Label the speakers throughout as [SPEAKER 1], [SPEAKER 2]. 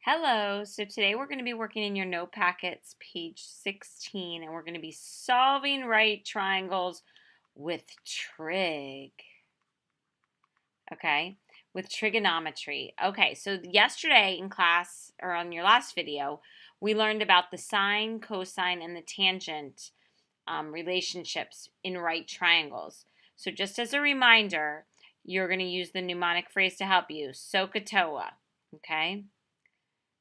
[SPEAKER 1] Hello, so today we're going to be working in your note packets, page 16, and we're going to be solving right triangles with trig, okay, with trigonometry. Okay, so yesterday in class, or on your last video, we learned about the sine, cosine, and the tangent relationships in right triangles. So just as a reminder, you're going to use the mnemonic phrase to help you, SOHCAHTOA, okay?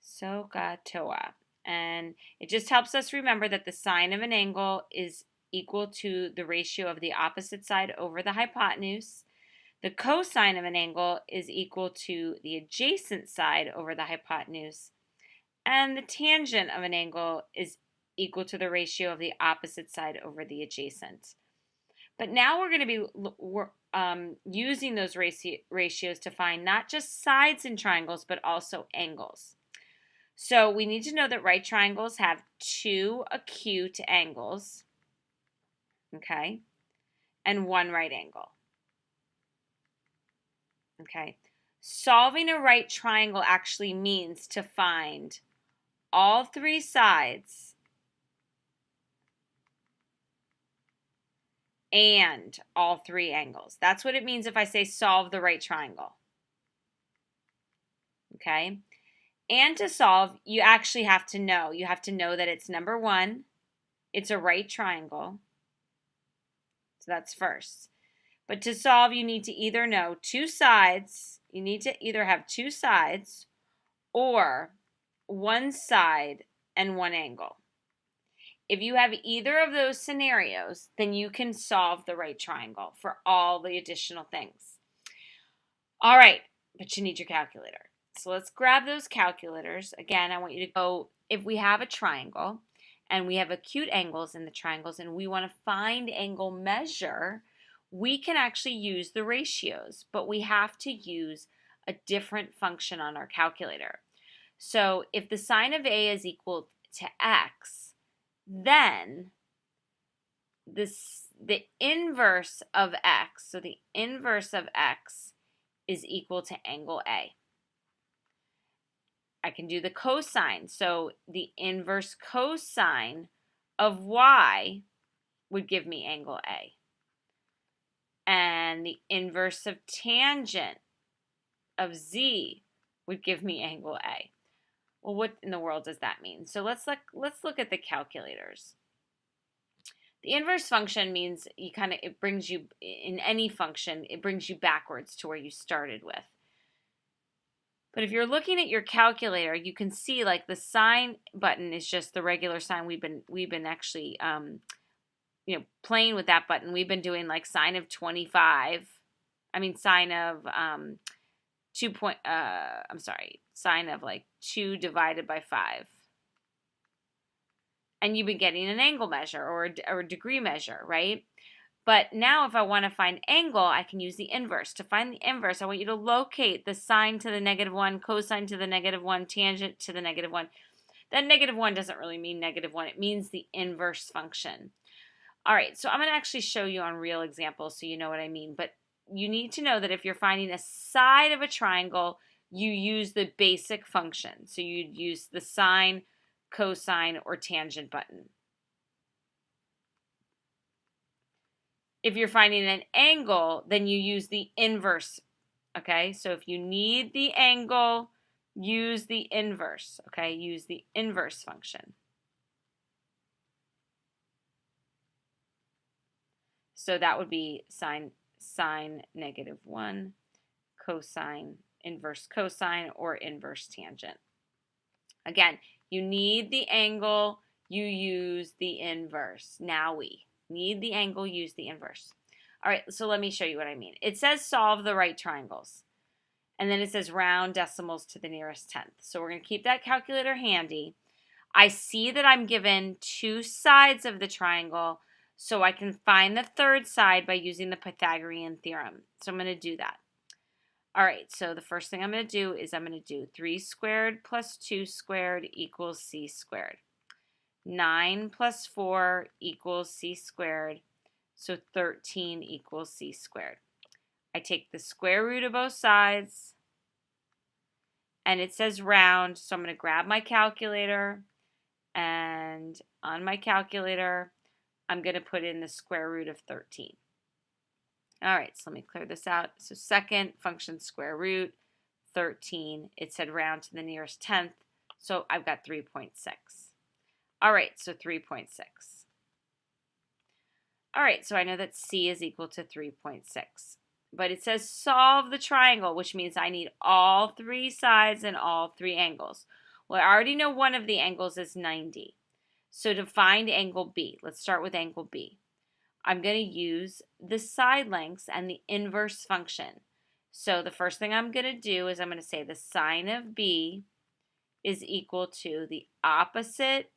[SPEAKER 1] SOHCAHTOA. And it just helps us remember that the sine of an angle is equal to the ratio of the opposite side over the hypotenuse. The cosine of an angle is equal to the adjacent side over the hypotenuse. And the tangent of an angle is equal to the ratio of the opposite side over the adjacent. But now we're going to be using those ratios to find not just sides in triangles, but also angles. So we need to know that right triangles have two acute angles, okay, and one right angle, okay. Solving a right triangle actually means to find all three sides and all three angles. That's what it means if I say solve the right triangle, okay. And to solve, you actually have to know. You have to know that it's number one, it's a right triangle. So that's first. But to solve, you need to either know two sides. You need to either have two sides or one side and one angle. If you have either of those scenarios, then you can solve the right triangle for all the additional things. All right, but you need your calculator. So let's grab those calculators. Again, I want you to go, if we have a triangle and we have acute angles in the triangles and we want to find angle measure, we can actually use the ratios, but we have to use a different function on our calculator. So if the sine of A is equal to x, then the inverse of x, so the inverse of x is equal to angle A. I can do the cosine. So the inverse cosine of y would give me angle A. And the inverse of tangent of z would give me angle A. Well, what in the world does that mean? So let's look at the calculators. The inverse function means it brings you, in any function, it brings you backwards to where you started with. But if you're looking at your calculator, you can see like the sine button is just the regular sign. We've been actually playing with that button. We've been doing like sine of 25. I mean sine of sine of like 2 divided by 5. And you've been getting an angle measure or a degree measure, right? But now if I want to find angle, I can use the inverse. To find the inverse, I want you to locate the sine to the -1, cosine to the -1, tangent to the -1. That -1 doesn't really mean -1. It means the inverse function. All right, so I'm going to actually show you on real examples so you know what I mean. But you need to know that if you're finding a side of a triangle, you use the basic function. So you'd use the sine, cosine, or tangent button. If you're finding an angle, then you use the inverse, okay? So if you need the angle, use the inverse, okay? Use the inverse function. So that would be sine -1, cosine, inverse cosine, or inverse tangent. Again, you need the angle, you use the inverse. Now we need the angle, use the inverse. All right, so let me show you what I mean. It says solve the right triangles. And then it says round decimals to the nearest tenth. So we're going to keep that calculator handy. I see that I'm given two sides of the triangle, so I can find the third side by using the Pythagorean theorem. So I'm going to do that. All right, so the first thing I'm going to do is I'm going to do 3 squared plus 2 squared equals c squared. 9 plus 4 equals c squared, so 13 equals c squared. I take the square root of both sides, and it says round, so I'm going to grab my calculator, and on my calculator, I'm going to put in the square root of 13. All right, so let me clear this out. So second function square root, 13. It said round to the nearest tenth, so I've got 3.6. All right, so 3.6. All right, so I know that C is equal to 3.6. But it says solve the triangle, which means I need all three sides and all three angles. Well, I already know one of the angles is 90. So to find angle B, let's start with angle B. I'm going to use the side lengths and the inverse function. So the first thing I'm going to do is I'm going to say the sine of B is equal to the opposite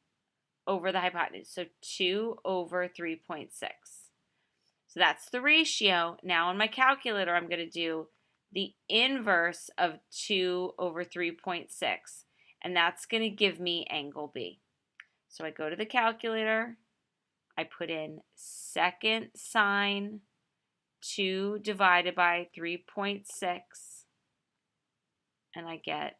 [SPEAKER 1] over the hypotenuse. So 2 over 3.6. So that's the ratio. Now on my calculator, I'm going to do the inverse of 2 over 3.6. And that's going to give me angle B. So I go to the calculator. I put in second sine 2 divided by 3.6. And I get,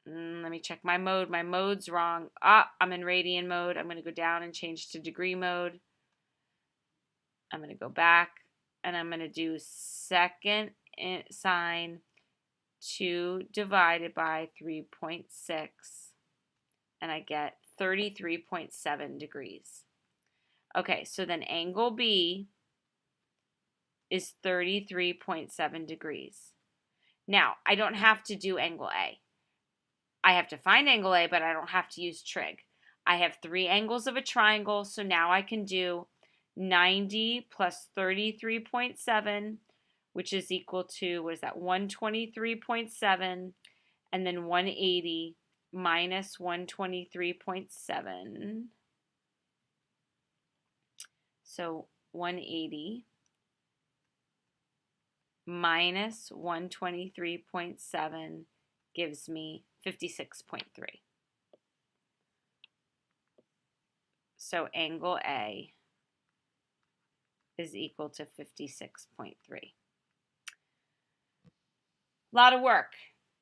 [SPEAKER 1] let me check my mode. My mode's wrong. I'm in radian mode. I'm going to go down and change to degree mode. I'm going to go back and I'm going to do second sine 2 divided by 3.6 and I get 33.7 degrees. Okay, so then angle B is 33.7 degrees. Now, I don't have to do angle A. I have to find angle A, but I don't have to use trig. I have three angles of a triangle, so now I can do 90 plus 33.7, which is equal to, what is that, 123.7, and then 180 minus 123.7. So 180 minus 123.7 gives me 56.3. So angle A is equal to 56.3. A lot of work,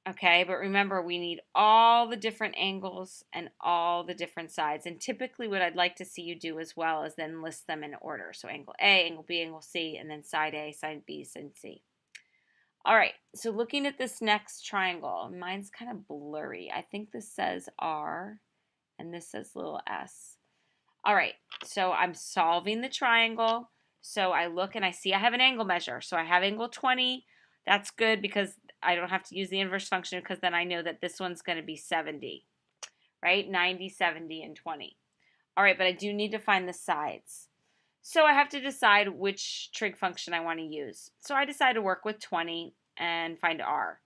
[SPEAKER 1] okay? But remember, we need all the different angles and all the different sides. And typically what I'd like to see you do as well is then list them in order. So angle A, angle B, angle C, and then side A, side B, side C. All right, so looking at this next triangle, mine's kind of blurry. I think this says R, and this says little s. All right, so I'm solving the triangle. So I look and I see I have an angle measure. So I have angle 20. That's good because I don't have to use the inverse function because then I know that this one's going to be 70, right? 90, 70, and 20. All right, but I do need to find the sides. So I have to decide which trig function I want to use. So I decide to work with 20 and find R.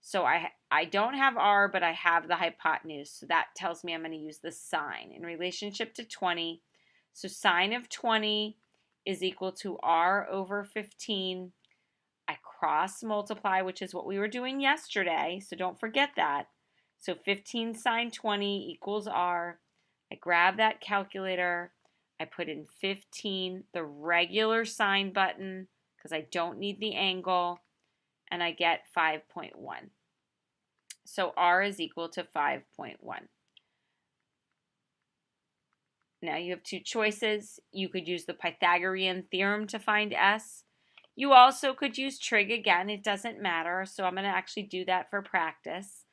[SPEAKER 1] So I don't have R, but I have the hypotenuse. So that tells me I'm going to use the sine in relationship to 20. So sine of 20 is equal to R over 15. I cross multiply, which is what we were doing yesterday. So don't forget that. So 15 sine 20 equals R. I grab that calculator. I put in 15, the regular sine button, because I don't need the angle, and I get 5.1. So R is equal to 5.1. Now you have two choices. You could use the Pythagorean theorem to find S. You also could use trig again. It doesn't matter. So I'm going to actually do that for practice.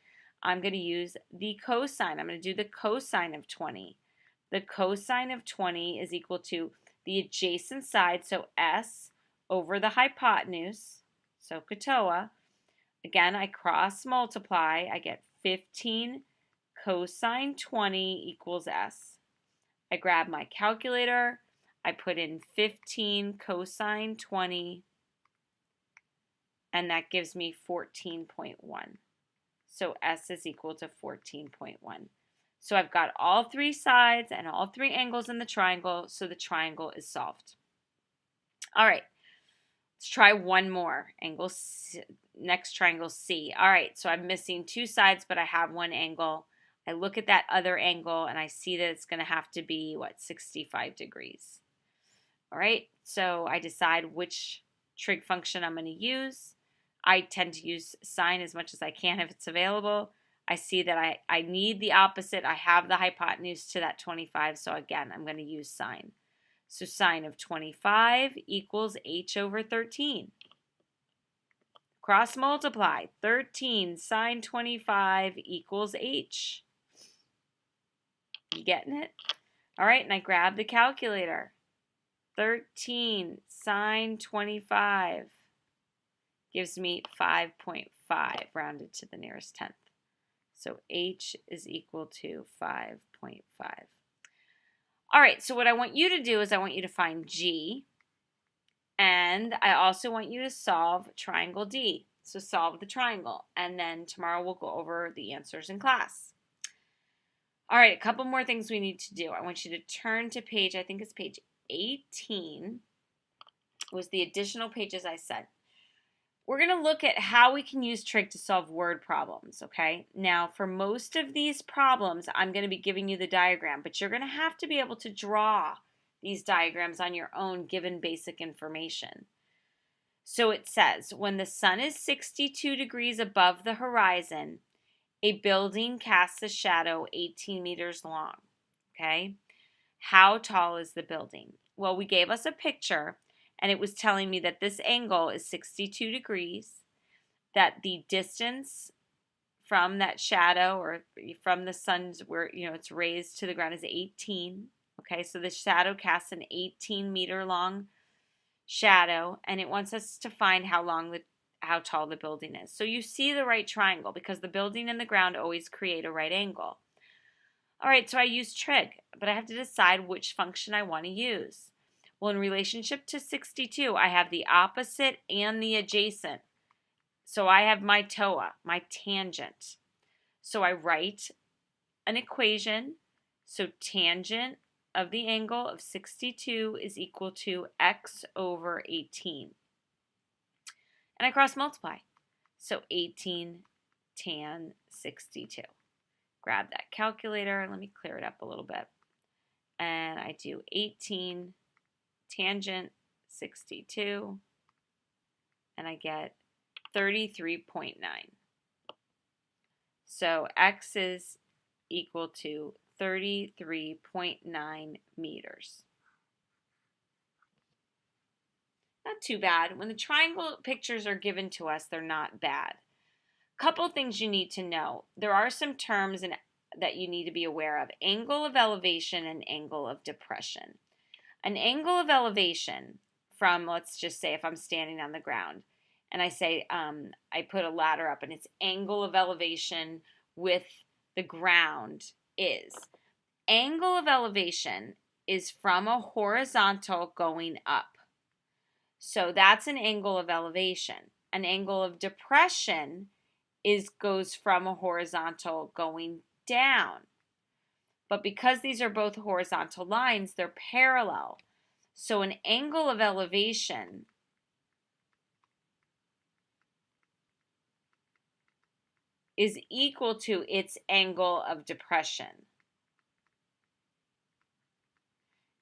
[SPEAKER 1] I'm going to use the cosine. I'm going to do the cosine of 20. The cosine of 20 is equal to the adjacent side, so S, over the hypotenuse, so katoa. Again, I cross multiply. I get 15 cosine 20 equals S. I grab my calculator. I put in 15 cosine 20, and that gives me 14.1. So S is equal to 14.1. So I've got all three sides and all three angles in the triangle, so the triangle is solved. All right, let's try one more. Angle C, next triangle C. All right, so I'm missing two sides, but I have one angle. I look at that other angle, and I see that it's going to have to be, 65 degrees. All right, so I decide which trig function I'm going to use. I tend to use sine as much as I can if it's available. I see that I need the opposite. I have the hypotenuse to that 25, so again, I'm going to use sine. So sine of 25 equals h over 13. Cross multiply. 13 sine 25 equals h. You getting it? All right, and I grab the calculator. 13 sine 25 gives me 5.5 rounded to the nearest tenth. So h is equal to 5.5. All right, so what I want you to do is I want you to find g, and I also want you to solve triangle D. So solve the triangle, and then tomorrow we'll go over the answers in class. All right, a couple more things we need to do. I want you to turn to page, I think it's page 18, was the additional pages I said. We're going to look at how we can use trig to solve word problems, okay? Now, for most of these problems, I'm going to be giving you the diagram, but you're going to have to be able to draw these diagrams on your own given basic information. So it says, when the sun is 62 degrees above the horizon, a building casts a shadow 18 meters long, okay? How tall is the building? Well, we gave us a picture, and it was telling me that this angle is 62 degrees, that the distance from that shadow or from the sun's where it's raised to the ground is 18. Okay, so the shadow casts an 18-meter long shadow, and it wants us to find how tall the building is. So you see the right triangle because the building and the ground always create a right angle. All right, so I use trig, but I have to decide which function I want to use. Well, in relationship to 62, I have the opposite and the adjacent. So I have my TOA, my tangent. So I write an equation. So tangent of the angle of 62 is equal to x over 18. And I cross multiply. So 18 tan 62. Grab that calculator. Let me clear it up a little bit. And I do 18 tangent 62, and I get 33.9. So x is equal to 33.9 meters. Not too bad. When the triangle pictures are given to us, they're not bad. Couple things you need to know. There are some terms that you need to be aware of. Angle of elevation and angle of depression. An angle of elevation from, let's just say if I'm standing on the ground and I say, I put a ladder up and its angle of elevation with the ground is. Angle of elevation is from a horizontal going up. So that's an angle of elevation. An angle of depression goes from a horizontal going down. But because these are both horizontal lines, they're parallel. So an angle of elevation is equal to its angle of depression.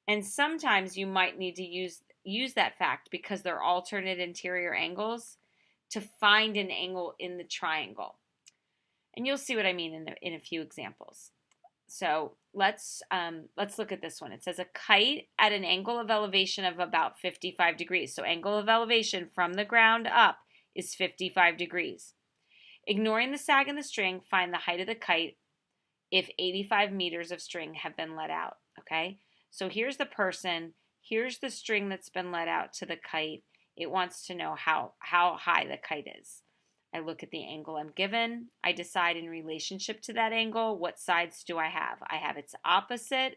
[SPEAKER 1] And sometimes you might need to use that fact because they're alternate interior angles to find an angle in the triangle. And you'll see what I mean in a few examples. So let's look at this one. It says a kite at an angle of elevation of about 55 degrees. So angle of elevation from the ground up is 55 degrees. Ignoring the sag in the string, find the height of the kite if 85 meters of string have been let out. Okay, so here's the person. Here's the string that's been let out to the kite. It wants to know how high the kite is. I look at the angle I'm given. I decide in relationship to that angle, what sides do I have? I have its opposite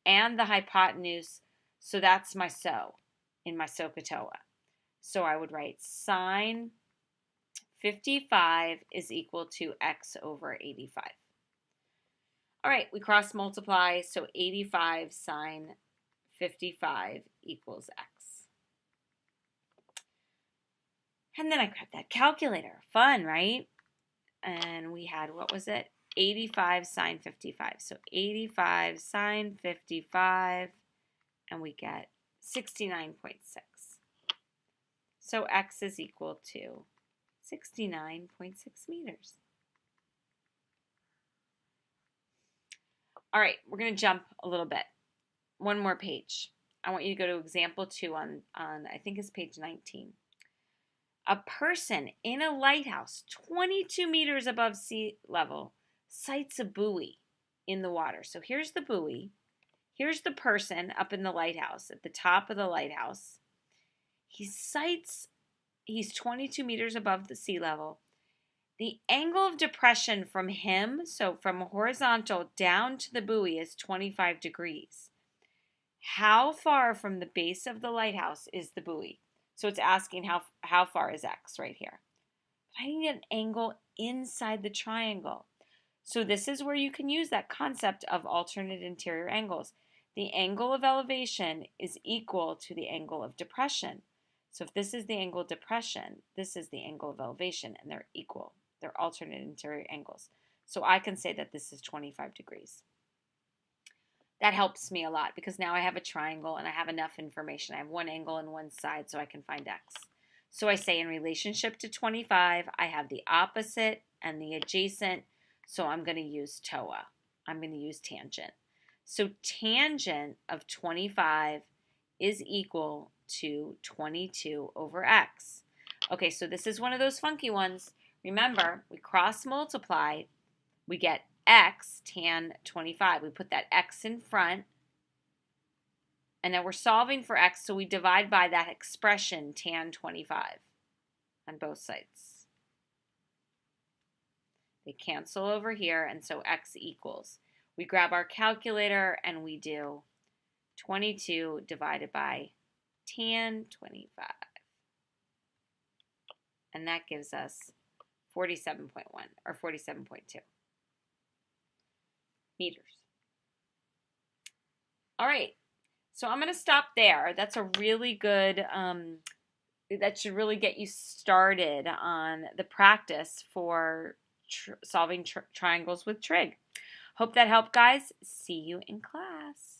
[SPEAKER 1] and the hypotenuse, so that's my SO in my SOHCAHTOA. So I would write sine 55 is equal to x over 85. All right, we cross multiply, so 85 sine 55 equals x. And then I grabbed that calculator. Fun, right? And we had, what was it? 85 sine 55. So 85 sine 55, and we get 69.6. So x is equal to 69.6 meters. All right, we're going to jump a little bit. One more page. I want you to go to example 2 on I think it's page 19. A person in a lighthouse 22 meters above sea level sights a buoy in the water. So here's the buoy. Here's the person up in the lighthouse, at the top of the lighthouse. He's 22 meters above the sea level. The angle of depression from him, so from horizontal down to the buoy, is 25 degrees. How far from the base of the lighthouse is the buoy? So it's asking how far is X right here. I need an angle inside the triangle. So this is where you can use that concept of alternate interior angles. The angle of elevation is equal to the angle of depression. So if this is the angle of depression, this is the angle of elevation, and they're equal. They're alternate interior angles. So I can say that this is 25 degrees. That helps me a lot because now I have a triangle and I have enough information. I have one angle on one side so I can find X. So I say in relationship to 25, I have the opposite and the adjacent, so I'm going to use TOA. I'm going to use tangent. So tangent of 25 is equal to 22 over X. Okay, so this is one of those funky ones. Remember, we cross multiply, we get X tan 25. We put that X in front, and now we're solving for X, so we divide by that expression tan 25 on both sides. They cancel over here, and so X equals. We grab our calculator and we do 22 divided by tan 25. And that gives us 47.1 or 47.2 meters. All right, so I'm going to stop there. That's a really good, that should really get you started on the practice for solving triangles with trig. Hope that helped, guys. See you in class.